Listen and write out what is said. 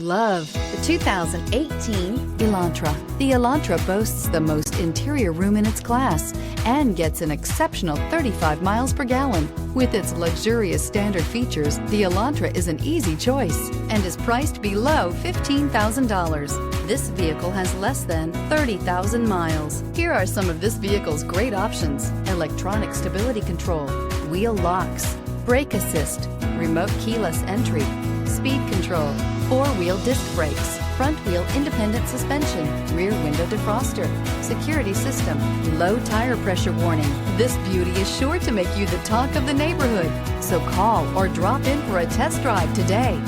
Love the 2018 Elantra. The Elantra boasts the most interior room in its class and gets an exceptional 35 miles per gallon. With its luxurious standard features, the Elantra is an easy choice and is priced below $15,000. This vehicle has less than 30,000 miles. Here are some of this vehicle's great options: electronic stability control, wheel locks, brake assist, remote keyless entry, speed control, four-wheel disc brakes, front wheel independent suspension, rear window defroster, security system, low tire pressure warning. This beauty is sure to make you the talk of the neighborhood. So call or drop in for a test drive today.